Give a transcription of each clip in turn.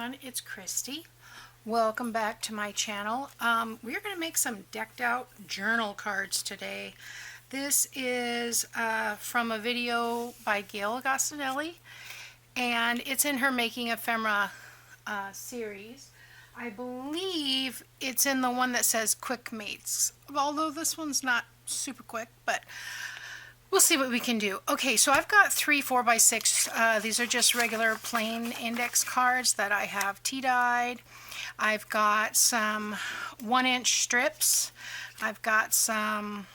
everyone, it's Kristi. Welcome back to my channel. We're going to make some decked out journal cards today. This is from a video by Gail Gostinelli, and it's in her Making Ephemera series. I believe it's in the one that says Quick Mates, although this one's not super quick, but we'll see what we can do. Okay, so I've got 3 4x6. These are just regular plain index cards that I have tea-dyed. I've got some 1-inch strips. I've got some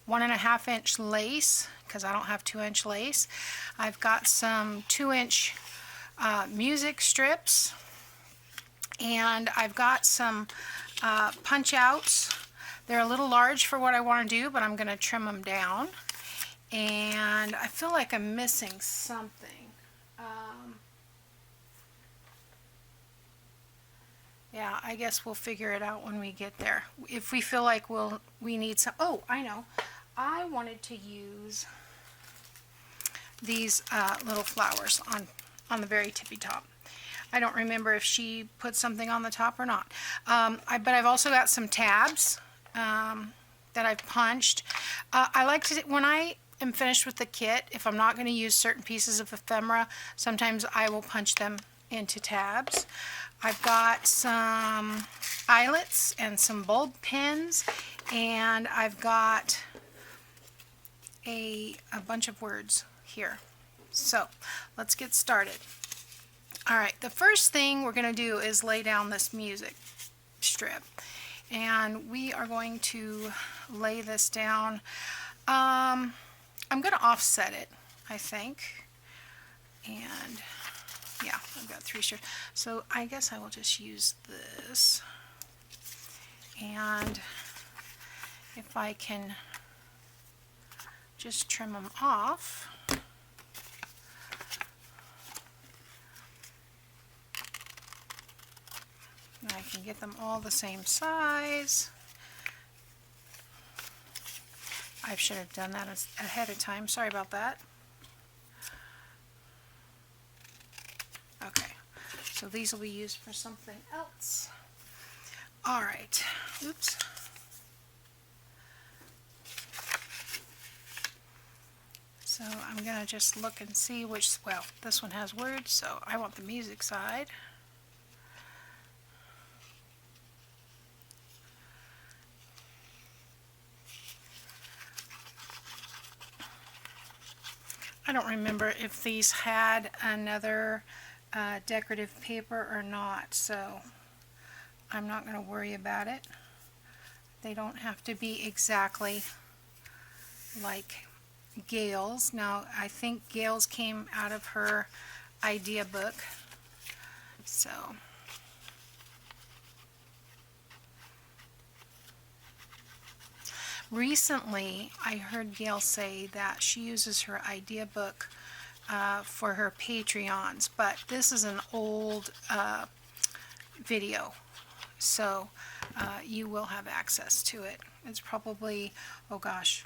1.5-inch lace, because I don't have 2-inch lace. I've got some 2-inch music strips. And I've got some punch outs. They're a little large for what I want to do, but I'm going to trim them down. And I feel like I'm missing something. Yeah, I guess we'll figure it out when we get there. If we feel like we need some. Oh, I know. I wanted to use these little flowers on the very tippy top. I don't remember if she put something on the top or not. But I've also got some tabs that I've punched. I like to, when I am finished with the kit, if I'm not going to use certain pieces of ephemera, sometimes I will punch them into tabs. I've got some eyelets and some bulb pins, and I've got a bunch of words here. So let's get started. Alright, the first thing we're going to do is lay down this music strip, and we are going to lay this down. I'm going to offset it, I think, and yeah, I've got 3 strips, so I guess I will just use this, and if I can just trim them off. And I can get them all the same size. I should have done that ahead of time. Sorry about that. Okay, so these will be used for something else. All right. Oops. So I'm going to just look and see which, well, this one has words, so I want the music side. I don't remember if these had another decorative paper or not, so I'm not going to worry about it. They don't have to be exactly like Gail's. Now, I think Gail's came out of her idea book, so recently, I heard Gail say that she uses her idea book for her Patreons, but this is an old video, so you will have access to it. It's probably, oh gosh,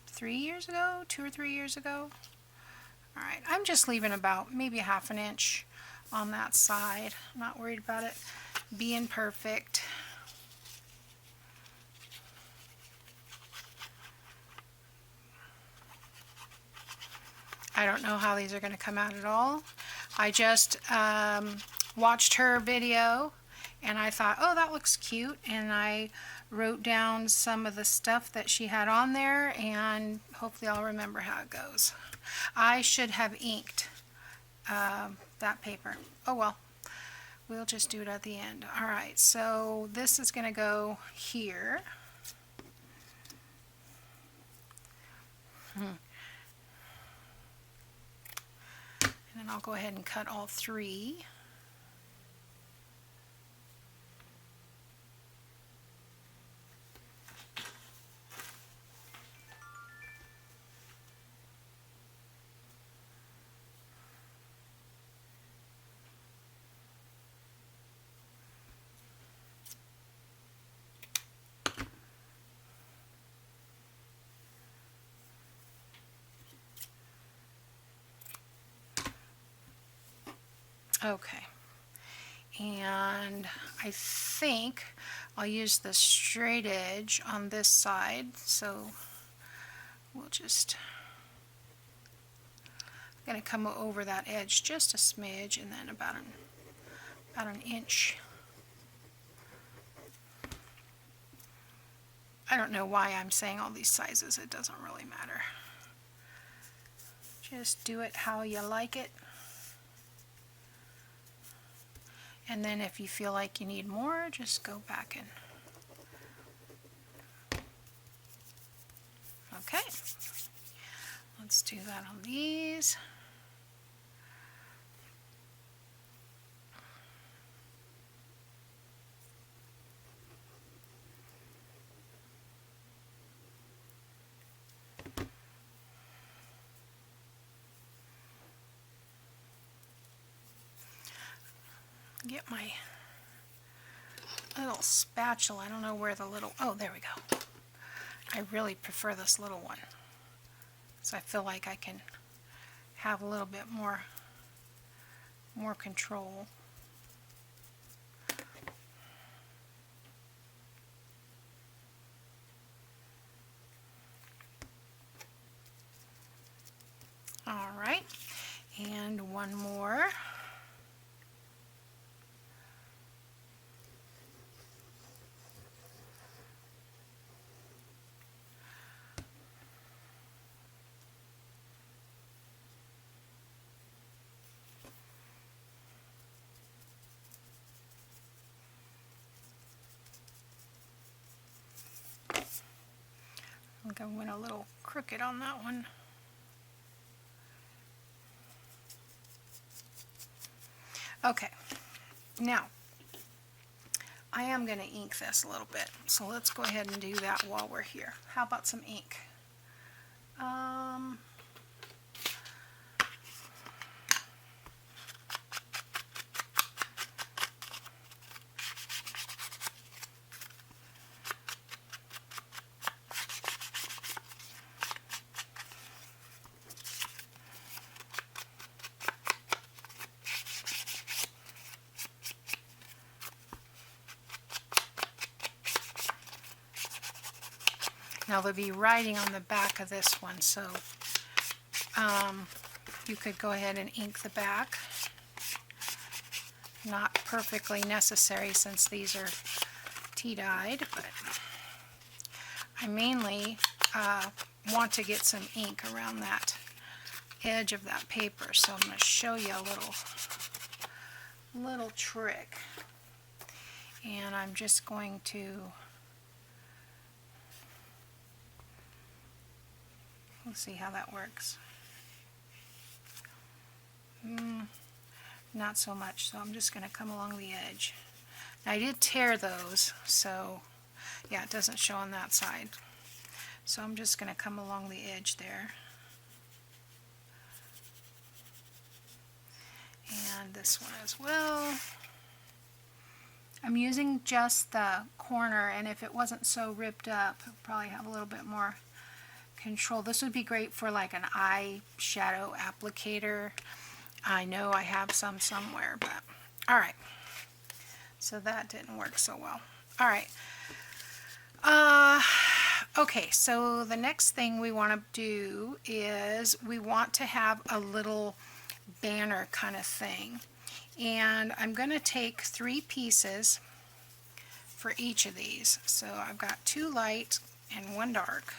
3 years ago, 2 or 3 years ago. All right, I'm just leaving about maybe 1/2 inch on that side. I'm not worried about it being perfect. I don't know how these are going to come out at all. I just watched her video and I thought, oh, that looks cute, and I wrote down some of the stuff that she had on there, and hopefully I'll remember how it goes. I should have inked that paper. Oh well, we'll just do it at the end. Alright, so this is going to go here. And I'll go ahead and cut all 3. Okay, And I think I'll use the straight edge on this side, so we'll just, I'm going to come over that edge just a smidge, and then about an inch. I don't know why I'm saying all these sizes, it doesn't really matter. Just do it how you like it. And then if you feel like you need more, just go back in. Okay, let's do that on these. Get my little spatula. I don't know where the little, oh, there we go. I really prefer this little one, so I feel like I can have a little bit more control. All right, and one more. I think I went a little crooked on that one. Okay, now I am going to ink this a little bit, so let's go ahead and do that while we're here. How about some ink? Now there'll be writing on the back of this one, so you could go ahead and ink the back. Not perfectly necessary since these are tea-dyed, but I mainly want to get some ink around that edge of that paper, so I'm going to show you a little trick. And I'm just going to, let's see how that works. Not so much, so I'm just going to come along the edge. Now, I did tear those, so yeah, it doesn't show on that side. So I'm just going to come along the edge there. And this one as well. I'm using just the corner, and if it wasn't so ripped up, it would probably have a little bit more control. This would be great for like an eyeshadow applicator. I know I have some somewhere, but alright. So that didn't work so well. Alright. Okay, so the next thing we want to do is we want to have a little banner kind of thing. And I'm going to take 3 pieces for each of these. So I've got 2 light and 1 dark.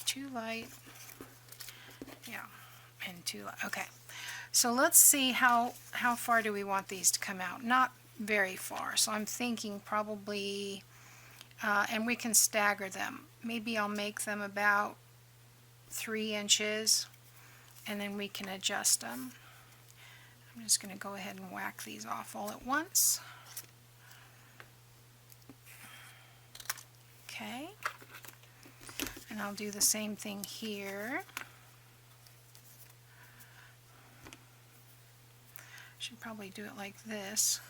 2 light, yeah, and 2 light. Okay, so let's see how far do we want these to come out. Not very far, so I'm thinking probably, and we can stagger them. Maybe I'll make them about 3 inches, and then we can adjust them. I'm just going to go ahead and whack these off all at once. Okay. And I'll do the same thing here. Should probably do it like this.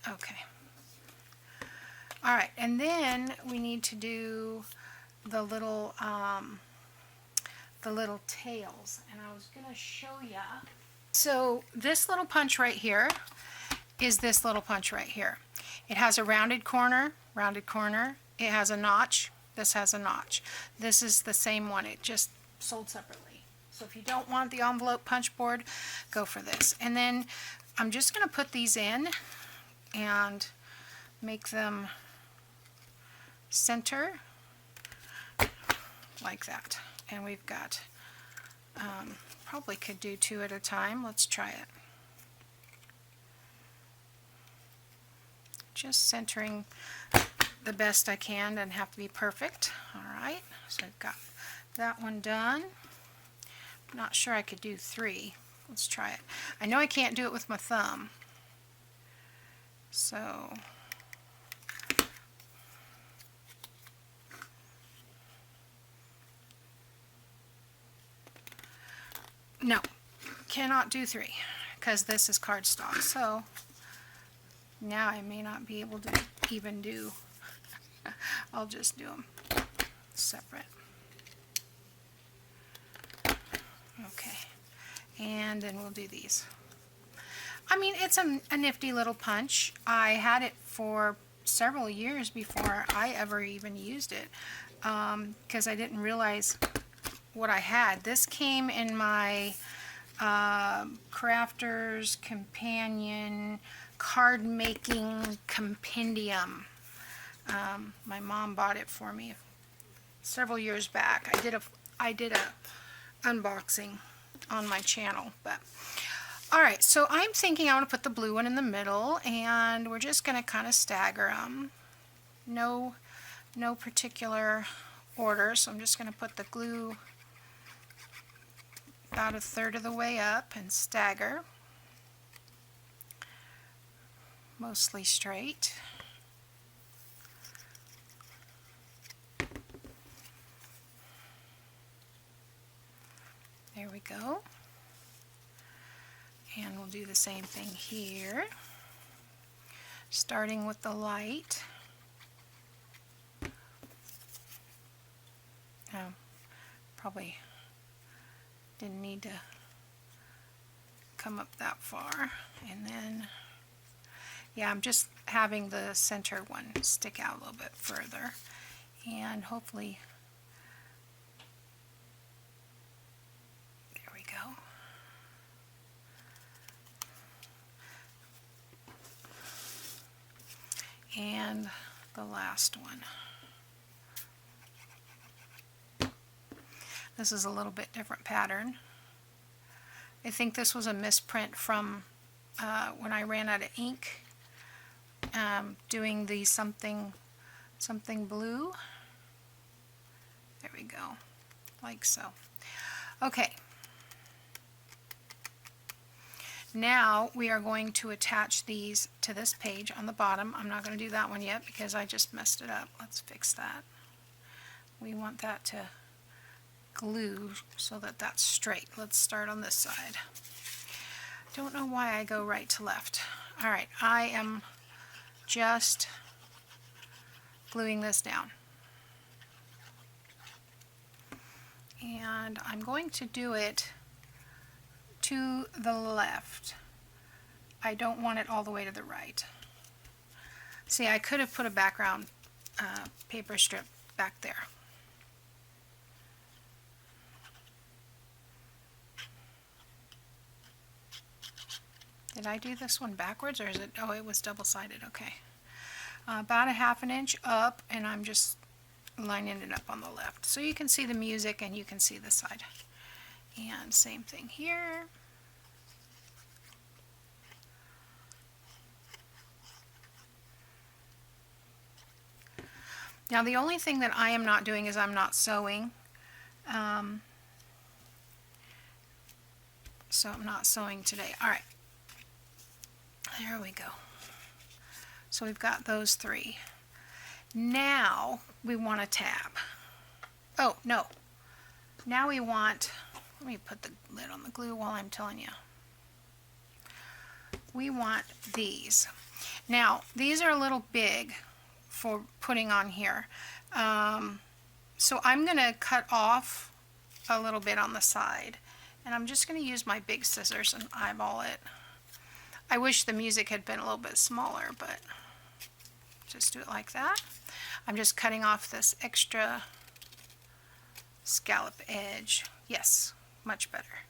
Okay. All right, and then we need to do the little tails, and I was gonna show ya. So this little punch right here is this little punch right here. It has a rounded corner. It has a notch. This has a notch. This is the same one. It just sold separately. So if you don't want the envelope punch board, go for this. And then I'm just going to put these in and make them center like that. And we've got, probably could do 2 at a time. Let's try it. Just centering the best I can, doesn't have to be perfect. Alright, so I've got that one done. Not sure I could do 3. Let's try it. I know I can't do it with my thumb. So no, cannot do 3 because this is cardstock. So now I may not be able to even do, I'll just do them separate. Okay, and then we'll do these. I mean, it's a nifty little punch. I had it for several years before I ever even used it because I didn't realize what I had. This came in my Crafter's Companion Card Making Compendium. My mom bought it for me several years back. I did a unboxing on my channel. But all right, so I'm thinking I want to put the blue one in the middle, and we're just going to kind of stagger them. No particular order, so I'm just going to put the glue about 1/3 of the way up and stagger. Mostly straight. There we go. And we'll do the same thing here. Starting with the light. Probably didn't need to come up that far. And then, yeah, I'm just having the center one stick out a little bit further. And hopefully, there we go. And the last one. This is a little bit different pattern. I think this was a misprint from when I ran out of ink doing the something blue. There we go, like so. Okay. Now we are going to attach these to this page on the bottom. I'm not going to do that one yet because I just messed it up. Let's fix that. We want that to glue so that that's straight. Let's start on this side. Don't know why I go right to left. Alright, I am just gluing this down. And I'm going to do it to the left. I don't want it all the way to the right. See, I could have put a background paper strip back there. Did I do this one backwards, or is it, oh, it was double-sided, okay. About 1/2 inch up, and I'm just lining it up on the left. So you can see the music and you can see the side. And same thing here. Now the only thing that I am not doing is I'm not sewing. So I'm not sewing today. Alright. There we go. So we've got those 3. Now we want a tab. Oh, no. Now we want, let me put the lid on the glue while I'm telling you. We want these. Now, these are a little big. for putting on here. So I'm going to cut off a little bit on the side, and I'm just going to use my big scissors and eyeball it. I wish the music had been a little bit smaller, but just do it like that. I'm just cutting off this extra scallop edge. Yes, much better.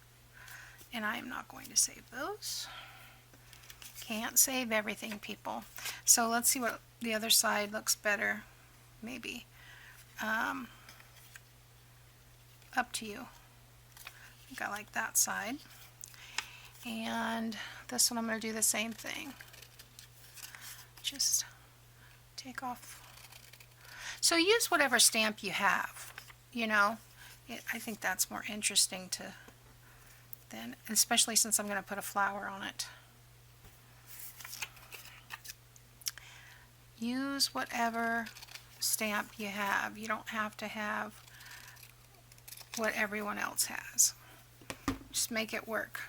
And I am not going to save those. Can't save everything, people. So let's see what the other side looks better. Maybe. Up to you. I think I like that side. And this one I'm going to do the same thing. Just take off. So use whatever stamp you have, you know. I think that's more interesting to then, especially since I'm going to put a flower on it. Use whatever stamp you have. You don't have to have what everyone else has. Just make it work.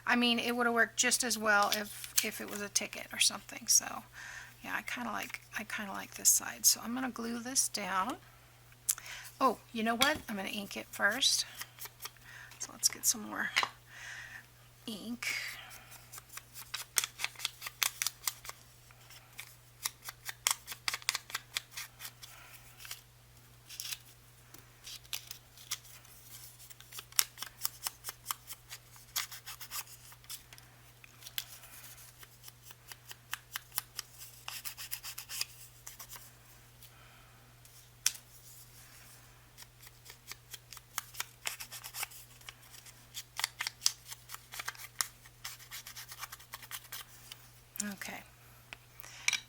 I mean, it would have worked just as well if it was a ticket or something. So yeah, I kind of like this side. So I'm going to glue this down. Oh, you know what? I'm going to ink it first. So let's get some more ink. Okay,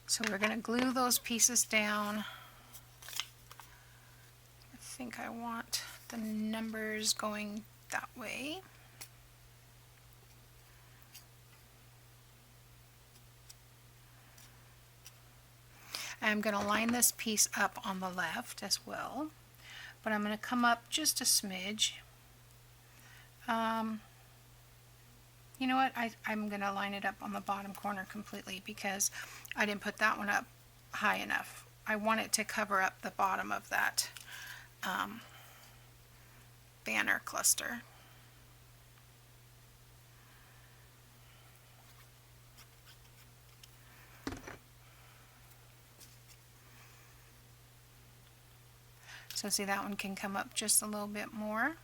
so we're going to glue those pieces down. I think I want the numbers going that way. I'm going to line this piece up on the left as well, but I'm going to come up just a smidge. You know what, I'm going to line it up on the bottom corner completely because I didn't put that one up high enough. I want it to cover up the bottom of that banner cluster. So see, that one can come up just a little bit more.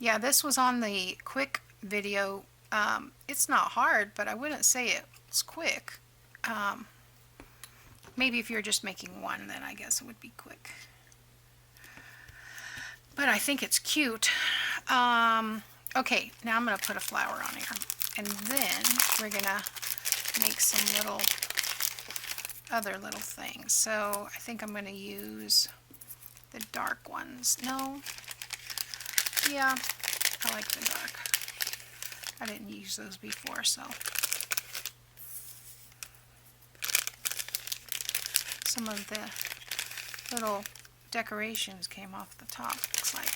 Yeah, this was on the quick video. It's not hard, but I wouldn't say it's quick. Maybe if you're just making one, then I guess it would be quick. But I think it's cute. Okay, now I'm going to put a flower on here. And then we're going to make some other little things. So I think I'm going to use the dark ones. No. Yeah, I like the dark. I didn't use those before, so. Some of the little decorations came off the top, looks like.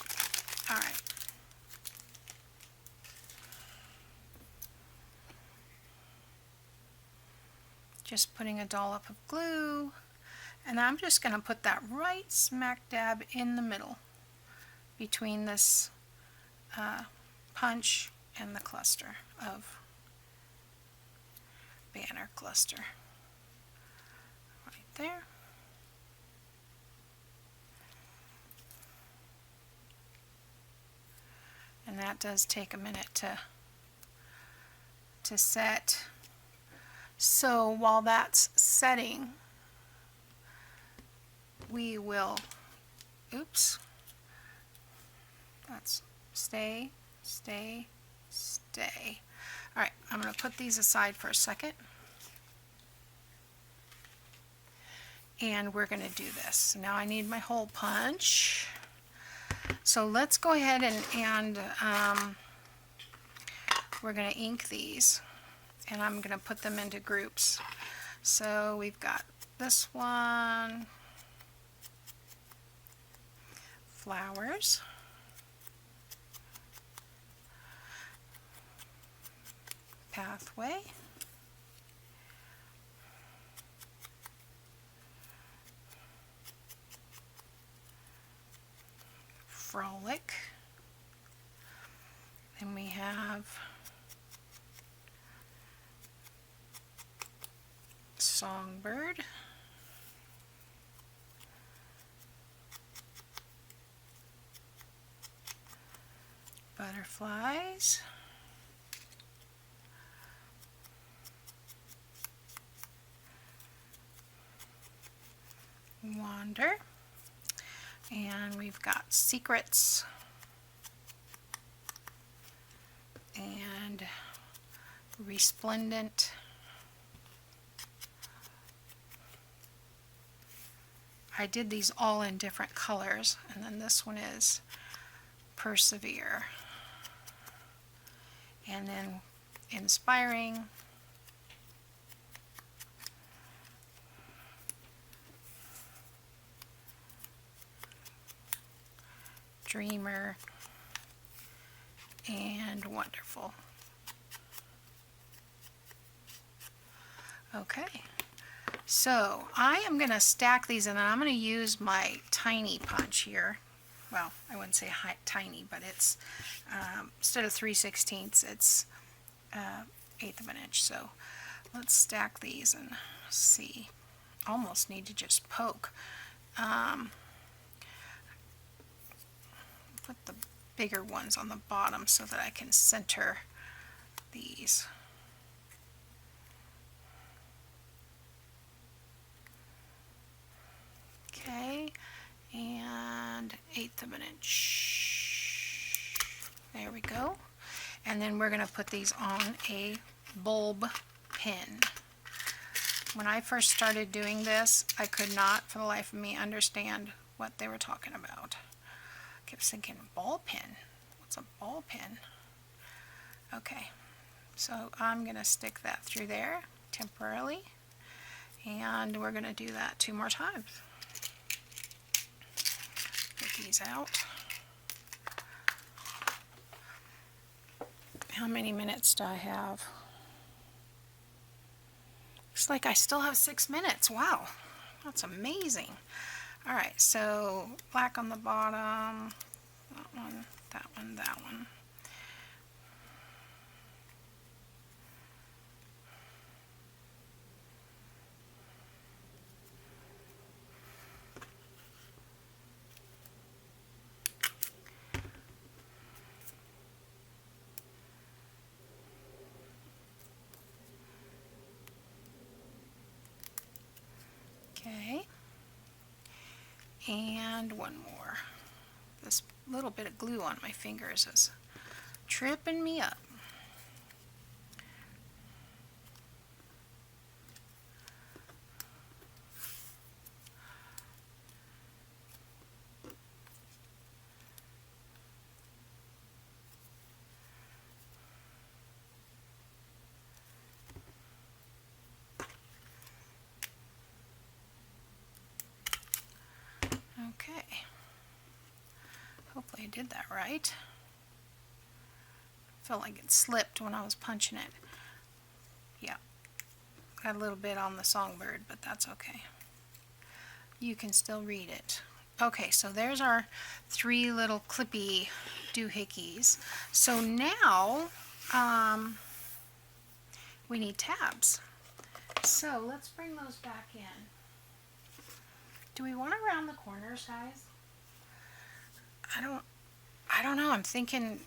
Alright. Just putting a dollop of glue, and I'm just going to put that right smack dab in the middle between this punch and the cluster of banner cluster. Right there. And that does take a minute to set. So while that's setting, we will, oops, that's stay. Alright, I'm going to put these aside for a second. And we're going to do this. Now I need my hole punch. So let's go ahead and we're going to ink these. And I'm going to put them into groups. So we've got this one, flowers. Pathway. Frolic. Then we have Songbird. Butterflies. Wander. And we've got Secrets. And Resplendent. I did these all in different colors, and then this one is Persevere. And then Inspiring. Dreamer. And Wonderful. Okay, so I am going to stack these, and then I'm going to use my tiny punch here. Well, I wouldn't say tiny, but it's instead of 3/16, it's 1/8 of an inch. So let's stack these and see. Almost need to just poke. Put the bigger ones on the bottom so that I can center these. Okay, and 1/8 of an inch. There we go. And then we're going to put these on a bulb pin. When I first started doing this, I could not for the life of me understand what they were talking about. I kept thinking, ball pin? What's a ball pin? Okay, so I'm going to stick that through there temporarily, and we're going to do that 2 more times. Get these out. How many minutes do I have? Looks like I still have 6 minutes. Wow, that's amazing. Alright, so black on the bottom, that one, that one, that one. Okay, and one more. This little bit of glue on my fingers is tripping me up. Okay, hopefully I did that right. Felt like it slipped when I was punching it. Yeah, got a little bit on the Songbird, but that's okay. You can still read it. Okay, so there's our 3 little clippy doohickeys. So now we need tabs. So let's bring those back in. Do we want to round the corners, guys? I don't know. I'm thinking,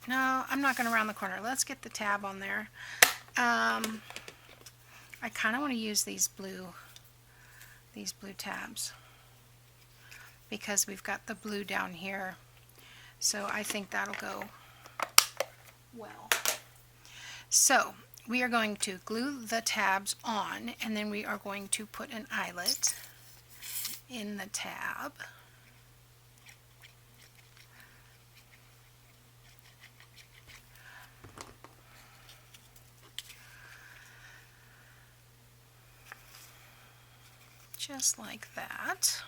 no, I'm not going to round the corner. Let's get the tab on there. I kind of want to use these blue tabs because we've got the blue down here. So I think that'll go well. So we are going to glue the tabs on, and then we are going to put an eyelet in the tab. Just like that.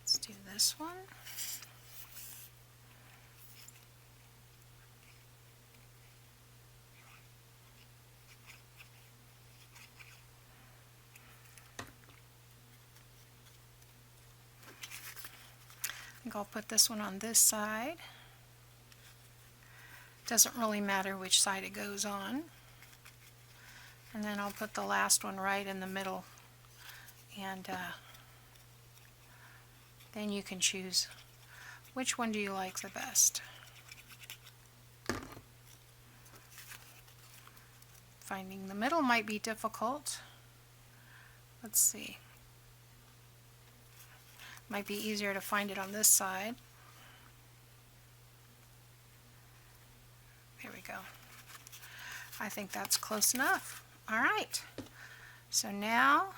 Let's do this one. think I'll put this one on this side. Doesn't really matter which side it goes on. And then I'll put the last one right in the middle, and then you can choose which one do you like the best. Finding the middle might be difficult. Let's see. Might be easier to find it on this side. There we go. I think that's close enough. All right. So now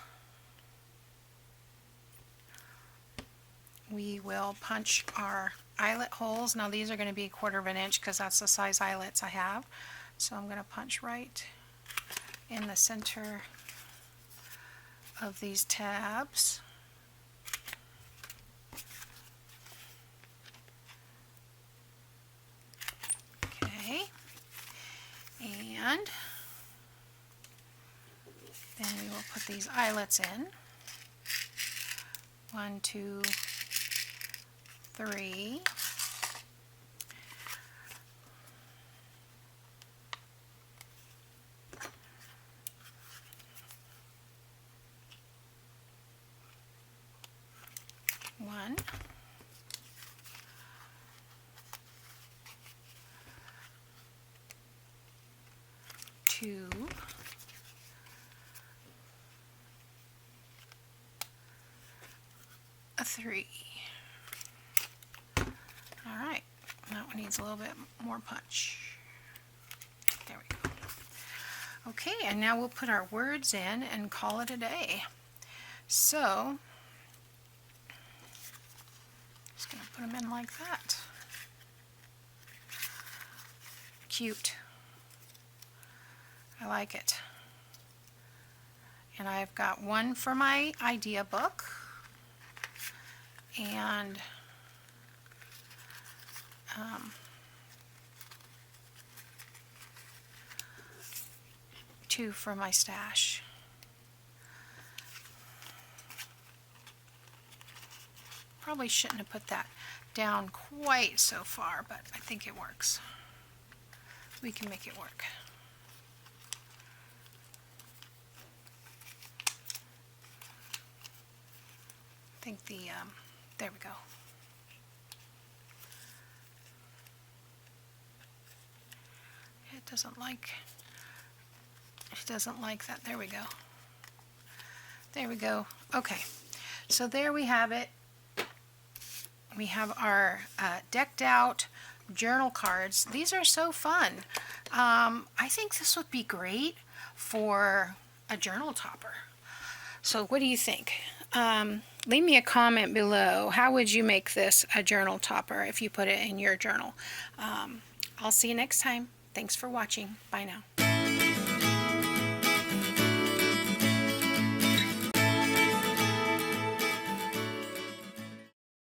we will punch our eyelet holes. Now these are going to be 1/4 of an inch because that's the size eyelets I have. So I'm going to punch right in the center of these tabs. Okay. And then we will put these eyelets in. 1, 2, 3. One. 2. 3. All right, that one needs a little bit more punch. There we go. Okay, and now we'll put our words in and call it a day. So, just going to put them in like that. Cute. I like it. And I've got one for my idea book, and two for my stash. Probably shouldn't have put that down quite so far, but I think it works. We can make it work. I think there we go. It doesn't like that. There we go. There we go. Okay, so there we have it. We have our decked out journal cards. These are so fun. I think this would be great for a journal topper. So what do you think? Leave me a comment below. How would you make this a journal topper if you put it in your journal? I'll see you next time. Thanks for watching. Bye now.